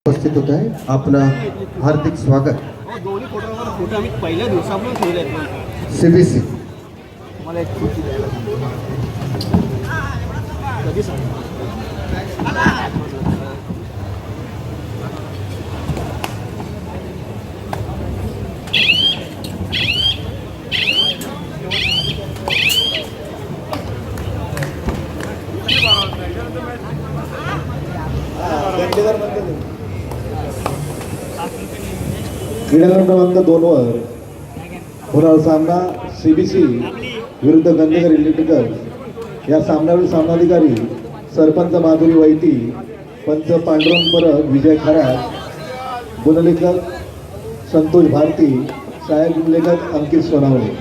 उपस्थित होत आहे आपलं हार्दिक स्वागत. दोन्ही फोटो आम्ही पहिल्या दिवसापासून ठेवले आहेत. सीबीसी मला एक कृती द्यायला कधी सांग. क्रीडा क्रमांक 2 वर होणारा सामना सीबीसी विरुद्ध गंधेकर इलेक्ट्रिकल. या सामन्यावरील सामनाधिकारी सरपंच माधुरी वैती, पंच पांडुरंग परब, विजय खरात, गुणलेखक संतोष भारती, सहाय्यक लेखक अंकित सोनावणे.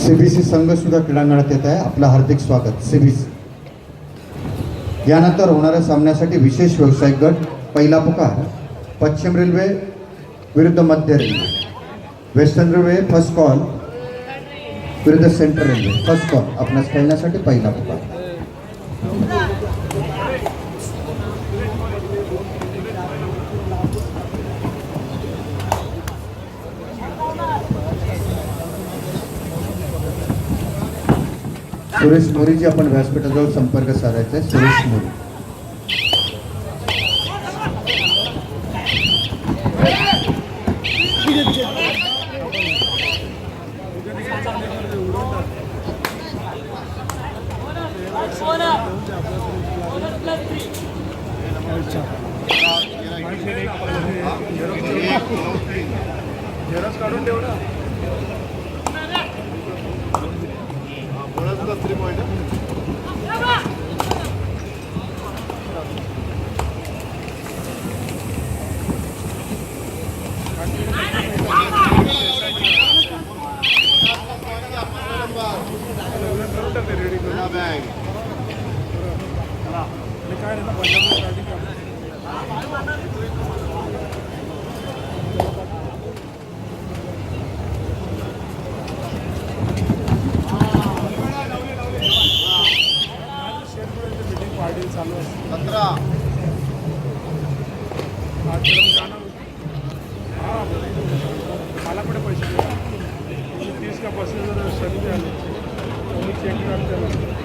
सीबीसी संघ सुद्धा क्रीडांगणात येत आहे. आपलं हार्दिक स्वागत. सीबीसी यानंतर होणाऱ्या सामन्यासाठी विशेष व्यावसायिक गट. पहिला पुकार पश्चिम रेल्वे विरुद्ध मध्य railway. Western railway first call विरुद्ध सेंट्रल रेल्वे फर्स्ट कॉल. आपणास खेळण्यासाठी पहिला पुकार. सुरेश मोरीजी आपण व्यासपीठाजवळ संपर्क साधायचा आहे. सुरेश मोरी. काढून ठेव ना. मला कुठे पैसे 30 का 35 जर शनी आले चेक करते.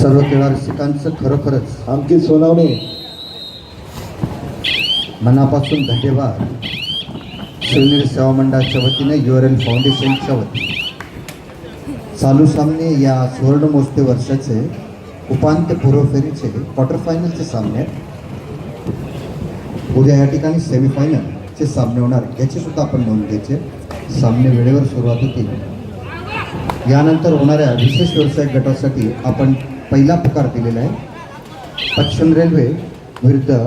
सर्व क्रीडा रसिकांचं खरोखरच अंकित सोनावणे, मनापासून धन्यवाद. शिवनेरी सेवा मंडळाच्या वतीने URL फाउंडेशनच्या वतीने चालू सामने या सुवर्णमहोत्सवी वर्षाचे उपांत्यपूर्व फेरीचे क्वार्टर फायनलचे सामने उद्या या ठिकाणी सेमीफायनलचे सामने होणार, याची सुद्धा आपण नोंद घ्यायचे. सामने वेळेवर सुरुवात होतील. यानंतर होणाऱ्या विशेष व्यावसायिक गटासाठी आपण पहिला पुकार दिलेला आहे. पश्चिम रेल्वे विरुद्ध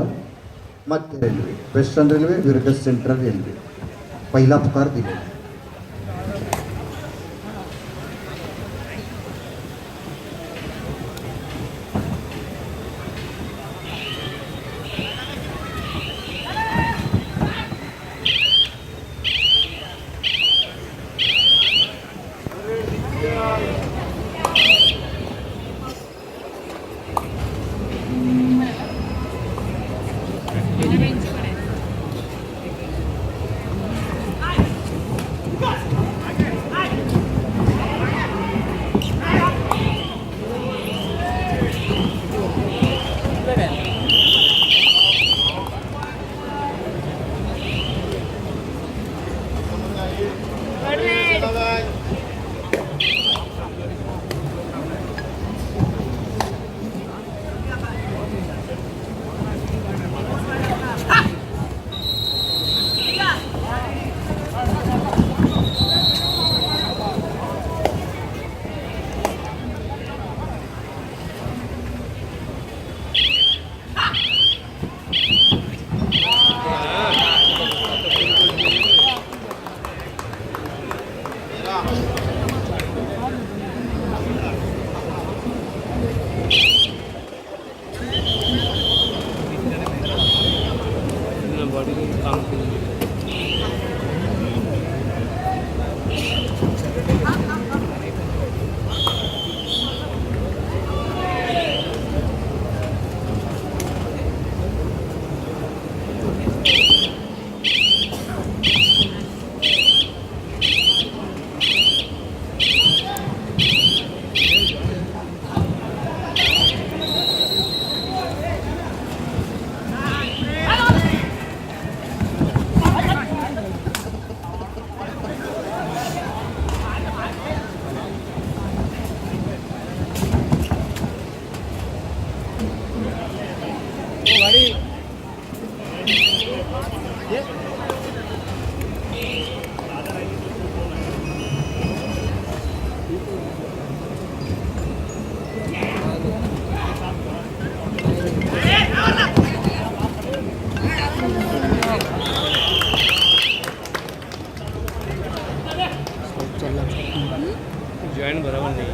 मध्य रेल्वे, वेस्टर्न रेल्वे विरुद्ध सेंट्रल रेल्वे, पहिला पुकार दिलेला आहे. जॉईन बरोबर नाही.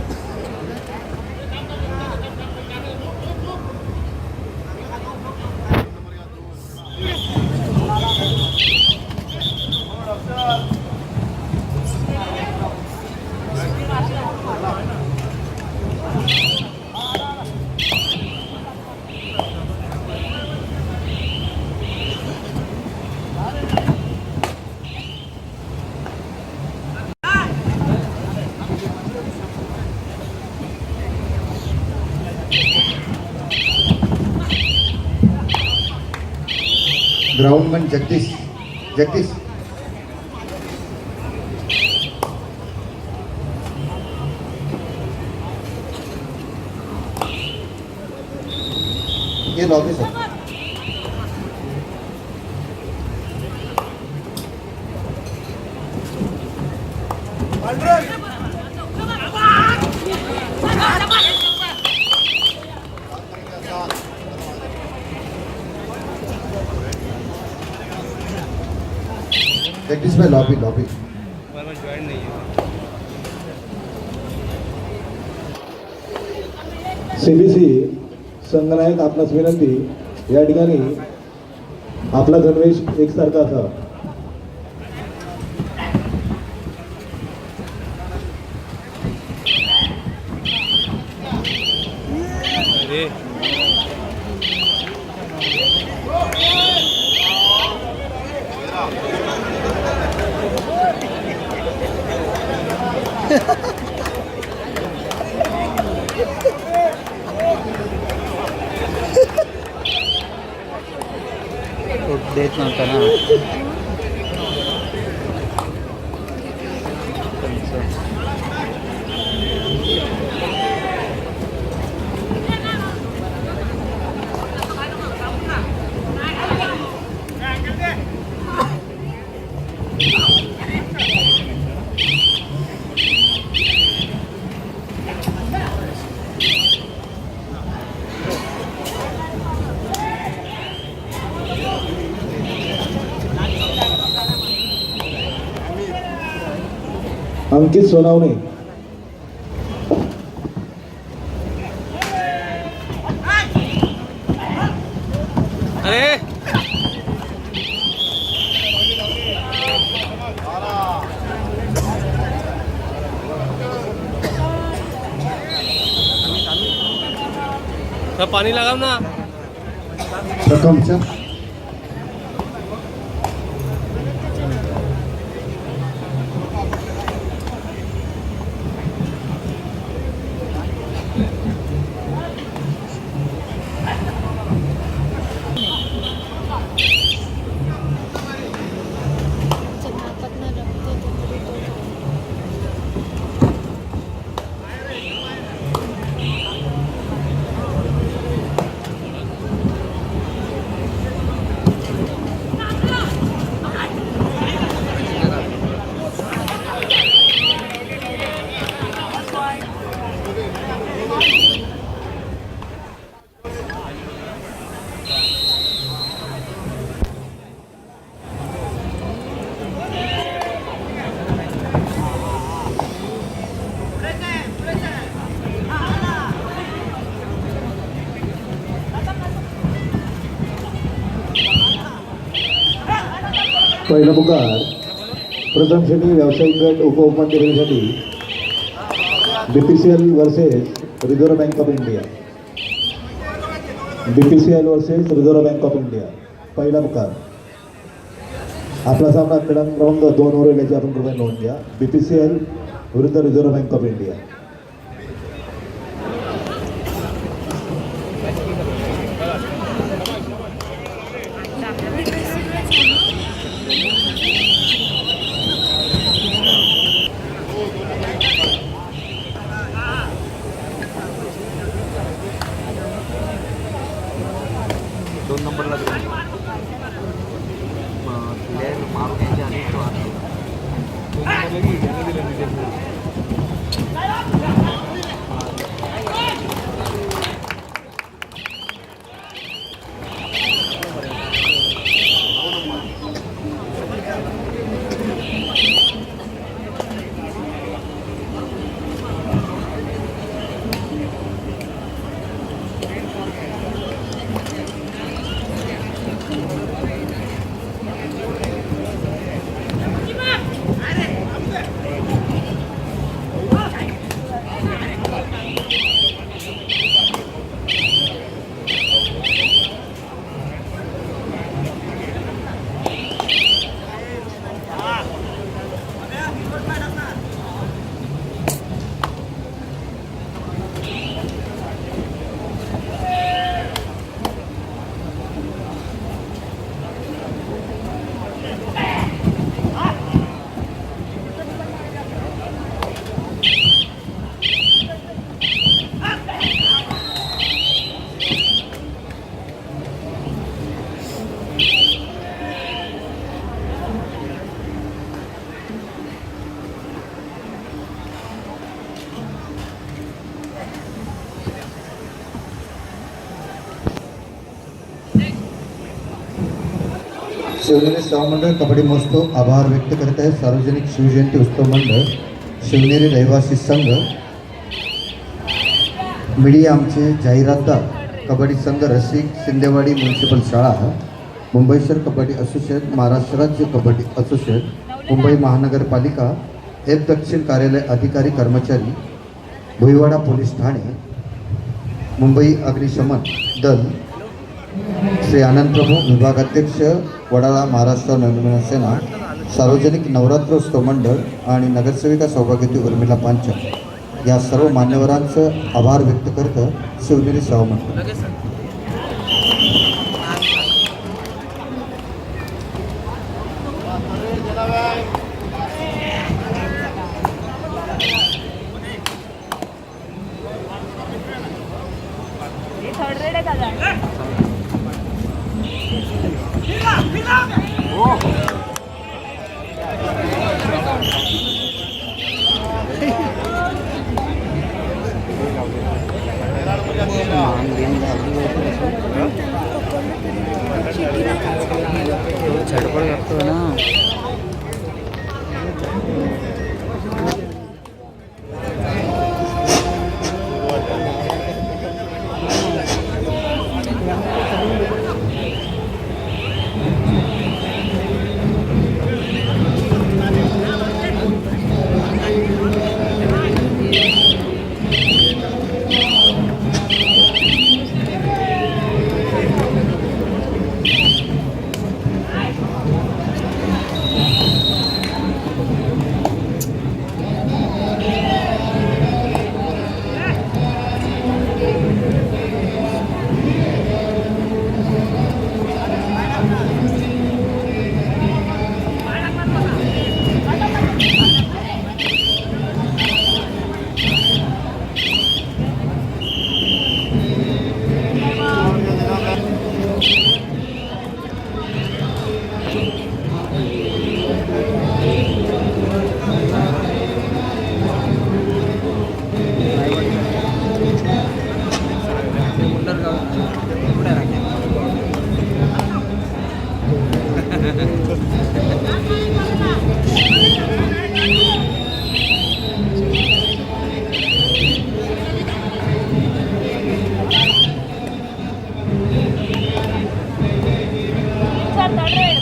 ग्राउंडमन जगदीश जगदीश ये लॉबी सर. जगदीश भाई लॉबी लॉबी बरोबर जॉईन नाही आहे. CBC संघनायक आपणास विनंती, या ठिकाणी आपला गणवेश एकसारखा असावा. अरे देत नव्हता ना. अंकित सोनावणे. अरे पाणी लगाव ना. प्रथमच्या पहिला पुकार प्रथम श्रेणी व्यावसायिक गट उपउपांत्यसाठी BPCL versus Reserve Bank of India. BPCL versus Reserve Bank of India. पहिला पुकार. आपला सामना क्रमांक 2 वर गेल्याची आपण कृपया नोंद घ्या. BPCL विरुद्ध रिझर्व्ह बँक ऑफ इंडिया. दोन नंबरला मारून यायचे आणि शिवनेरी सेवा मंडळ कबड्डी महोत्सव आभार व्यक्त करत आहे. सार्वजनिक शिवजयंती उत्सव मंडळ शिवनेरी रहिवासी संघ मीडिया आमचे जाहिरातदार कबड्डी संघ रसिक सिंदेवाडी म्युन्सिपल शाळा मुंबई शहर कबड्डी असोसिएशन महाराष्ट्र राज्य कबड्डी असोसिएशन मुंबई महानगरपालिका एक दक्षिण कार्यालय अधिकारी कर्मचारी भुईवाडा पोलीस ठाणे मुंबई अग्निशमन दल श्री आनंद प्रभू विभागाध्यक्ष वडाळा महाराष्ट्र नवनिर्माण सेना सार्वजनिक नवरात्रोत्सव मंडळ आणि नगरसेविका सौभाग्यवती उर्मिला पांचाळ या सर्व मान्यवरांचं आभार व्यक्त करतं शिवनेरी सेवा मंडळ. झडपड करतो ना.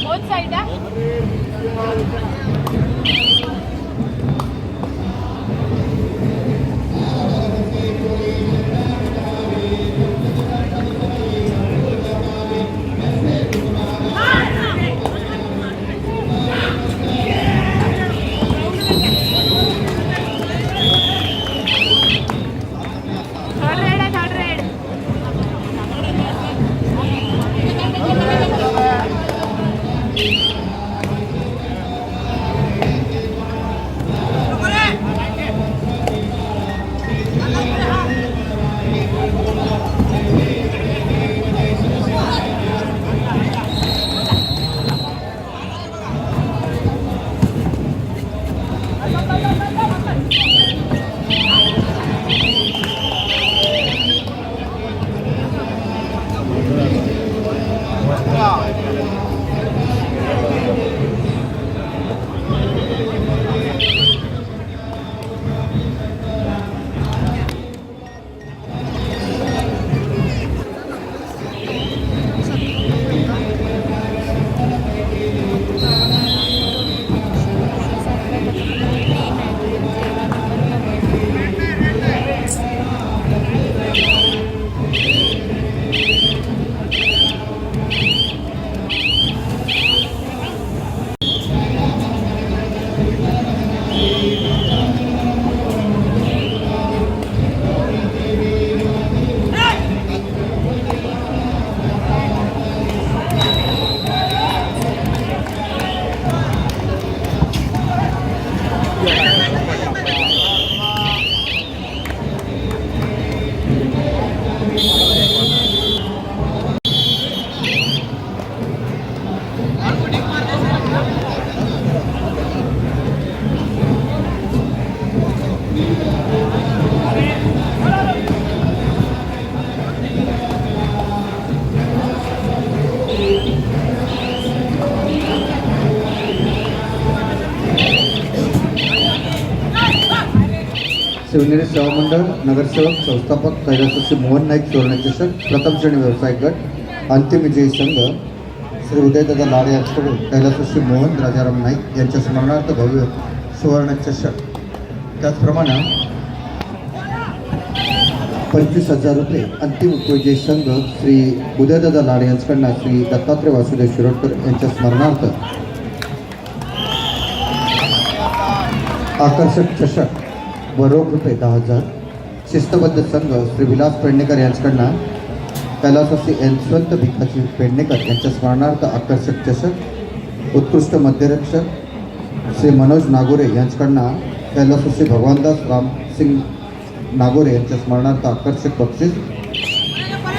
Both side third red Shivneri सेवा मंडळ नगरसेवक संस्थापक कैलासवासी मोहन नाईक सुवर्णचषक प्रथम श्रेणी व्यावसायिक गट अंतिम विजयी संघ श्री उदयदादा लाड यांच्याकडून कैलासवासी मोहन राजाराम नाईक यांच्या स्मरणार्थ भव्य सुवर्णचषक त्याचप्रमाणे 25,000 रुपये अंतिम उपविजयी संघ श्री उदयदादा लाड यांच्याकडनं श्री दत्तात्रय वासुदेव शिरोडकर यांच्या स्मरणार्थ आकर्षक चषक व रोख रुपये 10,000 शिस्तबद्ध संघ श्री विलास पेडणेकर यांच्याकडनं कैलासवासी यशवंत भिकाजी पेडणेकर यांच्या स्मरणार्थ आकर्षक चषक उत्कृष्ट मध्यरक्षक श्री मनोज नागोरे यांच्याकडनं कैलासवासी भगवानदास रामसिंग नागोरे यांच्या स्मरणार्थ आकर्षक बक्षीस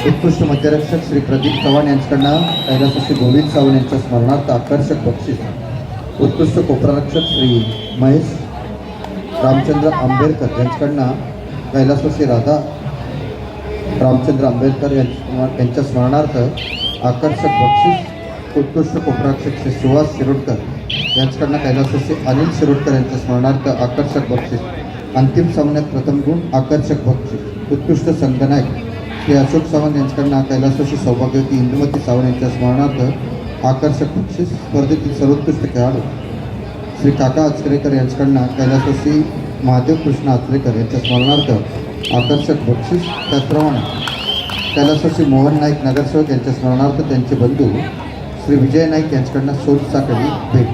उत्कृष्ट मध्यरक्षक श्री प्रदीप चव्हाण यांच्याकडनं कैलासवासी गोविंद सावंत यांच्या स्मरणार्थ आकर्षक बक्षीस. उत्कृष्ट कोपरारक्षक श्री महेश रामचंद्र आंबेडकर यांच्याकडनं कैलासवासी राधा रामचंद्र आंबेडकर यांच्या स्मरणार्थ आकर्षक बक्षीस. उत्कृष्ट कोपरारक्षक श्री सुहास शिरोडकर यांच्याकडनं कैलासवासी अनिल शिरोडकर यांच्या स्मरणार्थ आकर्षक बक्षीस. अंतिम सामन्यात प्रथम गुण आकर्षक बक्षीस. उत्कृष्ट संघनायक श्री अशोक सावंत यांच्याकडनं कैलासवासी सौभाग्यवती इंदुमती सावंत यांच्या स्मरणार्थ आकर्षक बक्षीस. स्पर्धेतील सर्वोत्कृष्ट खेळाडू श्री काका आचरेकर यांच्याकडनं कैलासवासी महादेव कृष्ण आचरेकर यांच्या स्मरणार्थ आकर्षक बक्षीस. त्याचप्रमाणे कैलासवासी मोहन नाईक नगरसेवक यांच्या स्मरणार्थ त्यांचे बंधू श्री विजय नाईक यांच्याकडनं सोलचाकडी भेट.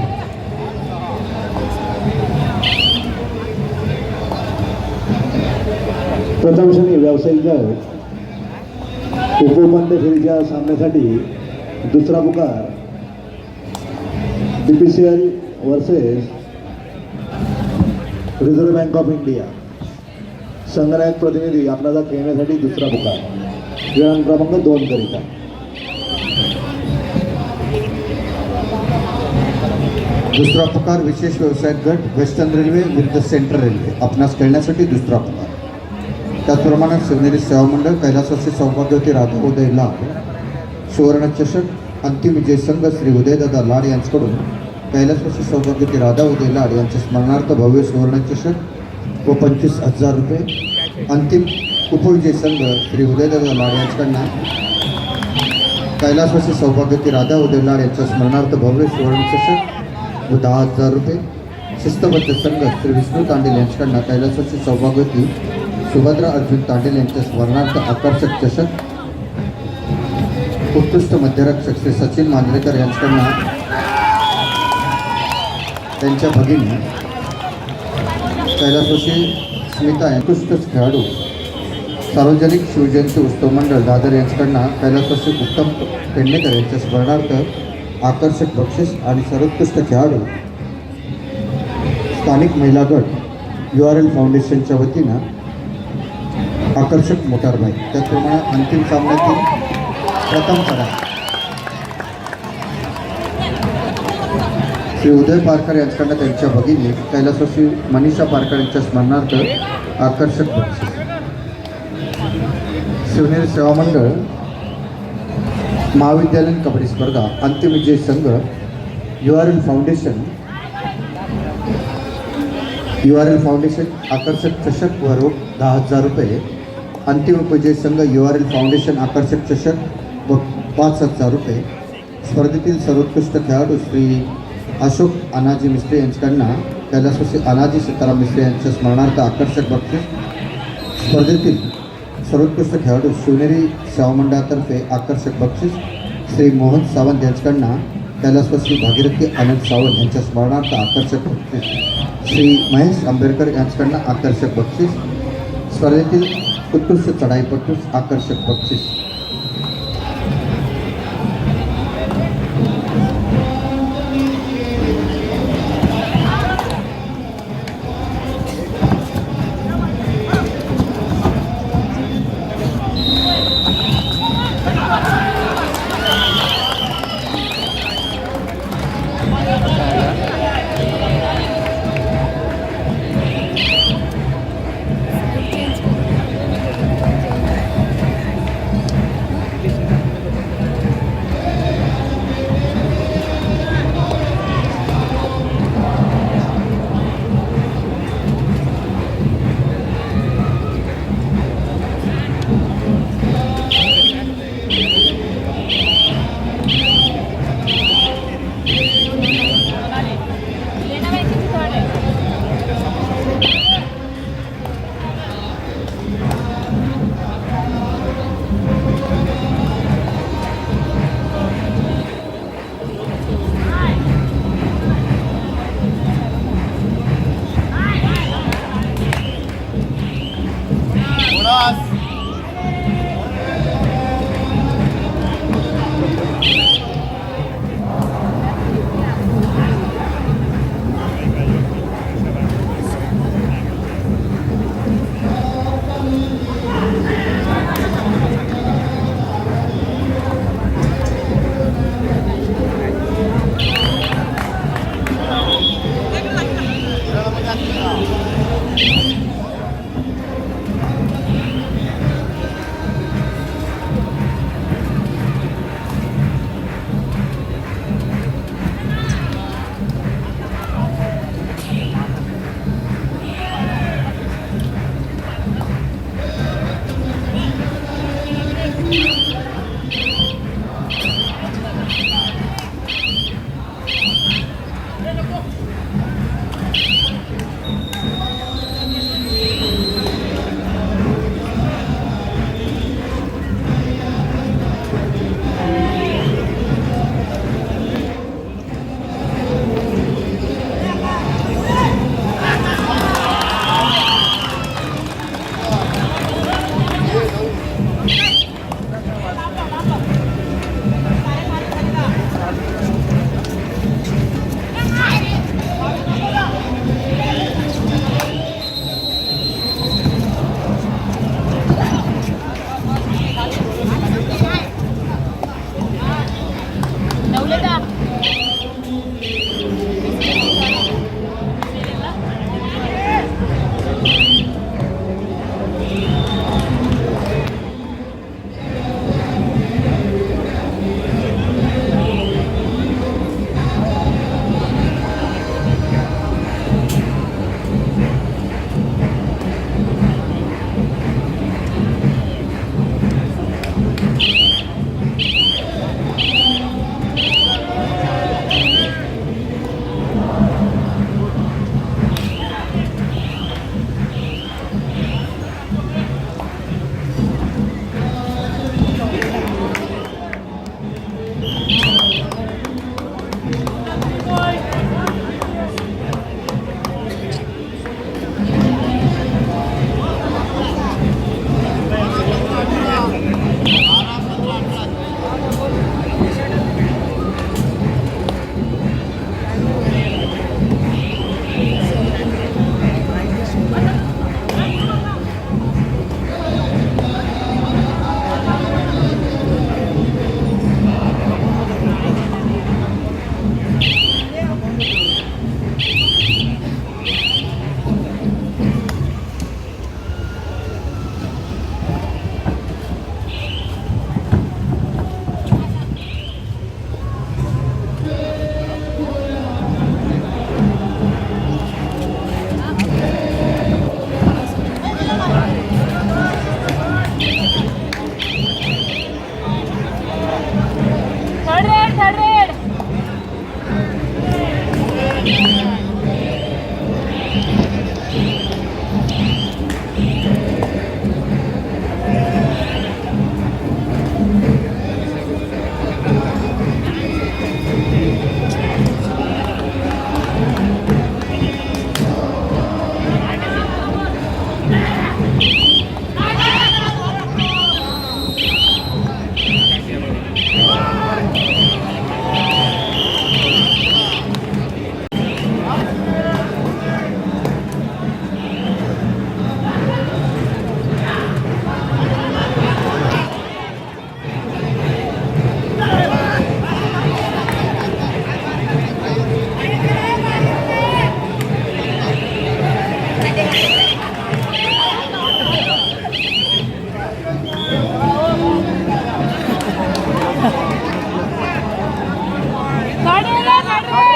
प्रथम श्रेणी व्यावसायिक गट उपउपांत्य फेरीच्या सामन्यासाठी दुसरा पुकार BPCL versus Reserve Bank of India. संघनायक प्रतिनिधी आपल्याला खेळण्यासाठी दुसरा पुकार क्रमांक 2 करिता. दुसरा पुकार विशेष व्यवसायिक गट वेस्टर्न रेल्वे विरुद्ध सेंट्रल रेल्वे आपणास खेळण्यासाठी दुसरा पुकार. त्याचप्रमाणे शिवनेरी सेवा मंडळ कैलासवासी सौभाग्यवती राधा उदय लाड सुवर्ण चषक अंतिम विजय संघ श्री उदयदादा लाड यांच्याकडून कैलासवासी सौभाग्यवती राधा उदय लाड यांच्या स्मरणार्थ भव्य सुवर्ण चषक व 25,000 रुपये. अंतिम उपविजय संघ श्री उदयदादा लाड यांच्याकडनं कैलासवासी सौभाग्यवती राधा उदय लाड यांच्या स्मरणार्थ भव्य सुवर्ण चषक व 10,000 रुपये. शिस्तबद्ध संघ श्री विष्णू तांडेल यांच्याकडनं कैलासवासी सौभाग्यवती सुभद्रा अर्जुन तांडेल यांच्या स्मरणार्थ आकर्षक चषक. उत्कृष्ट मध्यरक्षक श्री सचिन मांजरेकर यांच्याकडनं त्यांच्या भगिनी कैलासवासी स्मिता उत्कृष्ट खेळाडू सार्वजनिक शिवजयंती उत्सव मंडळ दादर यांच्याकडनं कैलासवासी उत्तम पेडणेकर यांच्या स्मरणार्थ आकर्षक बक्षीस. आणि सर्वोत्कृष्ट खेळाडू स्थानिक महिला गट URL फाउंडेशनच्या वतीनं आकर्षक मोटार बाईक. त्याचप्रमाणे अंतिम सामन्यातील प्रथम क्रमांक श्री उदय पारकर यांच्याकडनं त्यांच्या भगिनी कैलासवासी मनीषा पारकर यांच्या स्मरणार्थ आकर्षक बक्षीस. शिवनेरी सेवा मंडळ महाविद्यालयीन कबड्डी स्पर्धा अंतिम विजय संघ URL फाउंडेशन आकर्षक चषक व रोख 10,000 रुपये. अंतिम उपविजय संघ URL फाउंडेशन आकर्षक चषक व 5,000 रुपये. स्पर्धेतील सर्वोत्कृष्ट खेळाडू श्री अशोक अनाजी मिस्त्री यांच्याकडनं कैलासवासी अनाजी सीताराम मिस्त्री यांच्या स्मरणार्थ आकर्षक बक्षीस. स्पर्धेतील सर्वोत्कृष्ट खेळाडू शिवनेरी सेवा मंडळातर्फे आकर्षक बक्षीस श्री मोहन सावंत यांच्याकडनं कैलासवासी भागीरथी आनंद सावंत यांच्या स्मरणार्थ आकर्षक बक्षीस. श्री महेश आंबेडकर यांच्याकडनं आकर्षक बक्षीस. स्पर्धेतील उत्कृष्ट चढाईपटूस आकर्षक बक्षीस.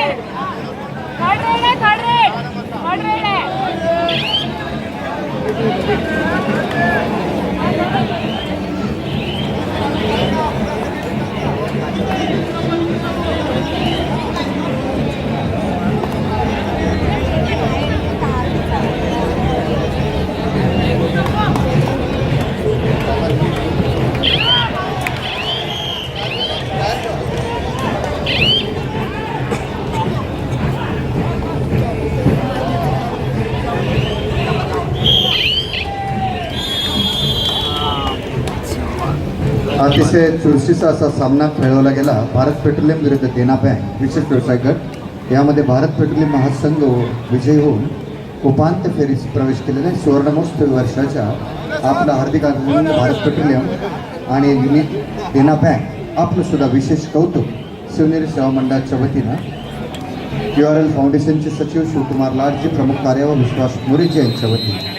रेड है थर्ड रेड है अतिशय चुरशीचा असा सामना खेळवला गेला. भारत पेट्रोलियम विरुद्ध देना बँक विशेष व्यवसाय गट यामध्ये भारत पेट्रोलियम महासंघ विजयी होऊन उपांत्य फेरीस प्रवेश केलेला आहे. सुवर्णमहोत्सवी वर्षाच्या आपलं हार्दिक अभिनंदन. भारत पेट्रोलियम आणि युनिट देना बँक आपलं सुद्धा विशेष कौतुक. शिवनेरी सेवा मंडळाच्या वतीनं QRL फाउंडेशनचे सचिव शिवकुमार लाडजी, प्रमुख कार्य व विश्वास मोरेजी यांच्या वतीने